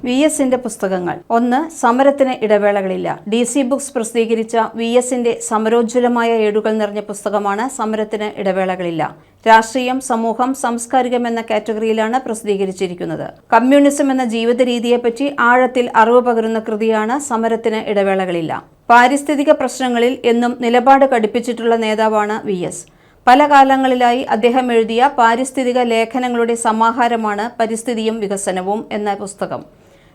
വി.എസിന്റെ പുസ്തകങ്ങൾ. 1. സമരത്തിന് ഇടവേളകളില്ല. DC books പ്രസിദ്ധീകരിച്ച വി.എസിന്റെ സമരോജ്വലമായ ഏടുകൾ നിറഞ്ഞ പുസ്തകമാണ് സമരത്തിന് ഇടവേളകളില്ല. രാഷ്ട്രീയം, സമൂഹം, സാംസ്കാരികം എന്ന കാറ്റഗറിയിലാണ് പ്രസിദ്ധീകരിച്ചിരിക്കുന്നത്. കമ്മ്യൂണിസം എന്ന ജീവിത രീതിയെപ്പറ്റി ആഴത്തിൽ അറിവ് പകരുന്ന കൃതിയാണ് സമരത്തിന് ഇടവേളകളില്ല. പാരിസ്ഥിതിക പ്രശ്നങ്ങളിൽ എന്നും നിലപാട് കടുപ്പിച്ചിട്ടുള്ള നേതാവാണ് വി.എസ്. പല കാലങ്ങളിലായി അദ്ദേഹം എഴുതിയ പാരിസ്ഥിതിക ലേഖനങ്ങളുടെ സമാഹാരമാണ് പരിസ്ഥിതിയും വികസനവും എന്ന പുസ്തകം.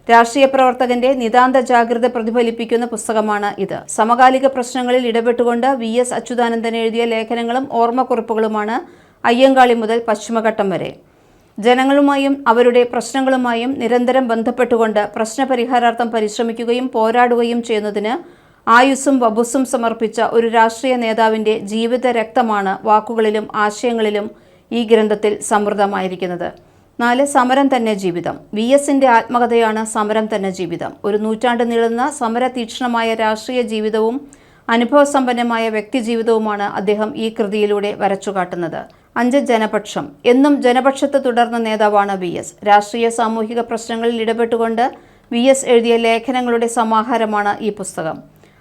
രാഷ്ട്രീയ പ്രവർത്തകന്റെ നിതാന്ത ജാഗ്രത പ്രതിഫലിപ്പിക്കുന്ന പുസ്തകമാണ് ഇത്. സമകാലിക പ്രശ്നങ്ങളിൽ ഇടപെട്ടുകൊണ്ട് വി.എസ്. അച്യുതാനന്ദൻ എഴുതിയ ലേഖനങ്ങളും ഓർമ്മക്കുറിപ്പുകളുമാണ് അയ്യങ്കാളി മുതൽ പശ്ചിമഘട്ടം വരെ. ജനങ്ങളുമായും അവരുടെ പ്രശ്നങ്ങളുമായും നിരന്തരം ബന്ധപ്പെട്ടുകൊണ്ട് പ്രശ്നപരിഹാരാർത്ഥം പരിശ്രമിക്കുകയും പോരാടുകയും ചെയ്യുന്നതിന് ആയുസ്സും വപുസ്സും സമർപ്പിച്ച ഒരു രാഷ്ട്രീയ നേതാവിൻ്റെ ജീവിത രക്തമാണ് വാക്കുകളിലും ആശയങ്ങളിലും ഈ ഗ്രന്ഥത്തിൽ സമൃദ്ധമായിരിക്കുന്നത്. 4. സമരം തന്നെ ജീവിതം. വി.എസിന്റെ ആത്മകഥയാണ് സമരം തന്നെ ജീവിതം. ഒരു നൂറ്റാണ്ട് നീളുന്ന സമരതീക്ഷ്ണമായ രാഷ്ട്രീയ ജീവിതവും അനുഭവസമ്പന്നമായ വ്യക്തിജീവിതവുമാണ് അദ്ദേഹം ഈ കൃതിയിലൂടെ വരച്ചുകാട്ടുന്നത്. 5. ജനപക്ഷം. എന്നും ജനപക്ഷത്ത് തുടർന്ന നേതാവാണ് വി.എസ്. രാഷ്ട്രീയ സാമൂഹിക പ്രശ്നങ്ങളിൽ ഇടപെട്ടുകൊണ്ട് വി.എസ്. എഴുതിയ ലേഖനങ്ങളുടെ സമാഹാരമാണ് ഈ പുസ്തകം.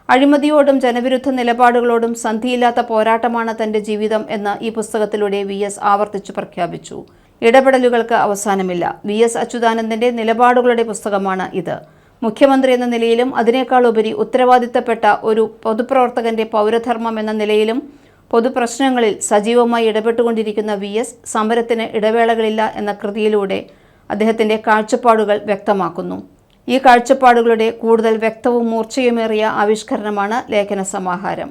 അഴിമതിയോടും ജനവിരുദ്ധ നിലപാടുകളോടും സന്ധിയില്ലാത്ത പോരാട്ടമാണ് തന്റെ ജീവിതം എന്ന് ഈ പുസ്തകത്തിലൂടെ വി.എസ്. ആവർത്തിച്ചു പ്രഖ്യാപിച്ചു. ഇടപെടലുകൾക്ക് അവസാനമില്ല. വി.എസ്. അച്യുതാനന്ദന്റെ നിലപാടുകളുടെ പുസ്തകമാണ് ഇത്. മുഖ്യമന്ത്രി എന്ന നിലയിലും അതിനേക്കാൾ ഉപരി ഉത്തരവാദിത്തപ്പെട്ട ഒരു പൊതുപ്രവർത്തകന്റെ പൗരധർമ്മം എന്ന നിലയിലും പൊതുപ്രശ്നങ്ങളിൽ സജീവമായി ഇടപെട്ടുകൊണ്ടിരിക്കുന്ന വി.എസ്. സമരത്തിന് ഇടവേളകളില്ല എന്ന കൃതിയിലൂടെ അദ്ദേഹത്തിന്റെ കാഴ്ചപ്പാടുകൾ വ്യക്തമാക്കുന്നു. ഈ കാഴ്ചപ്പാടുകളുടെ കൂടുതൽ വ്യക്തവും മൂർച്ചയുമേറിയ ആവിഷ്കരണമാണ് ലേഖന സമാഹാരം.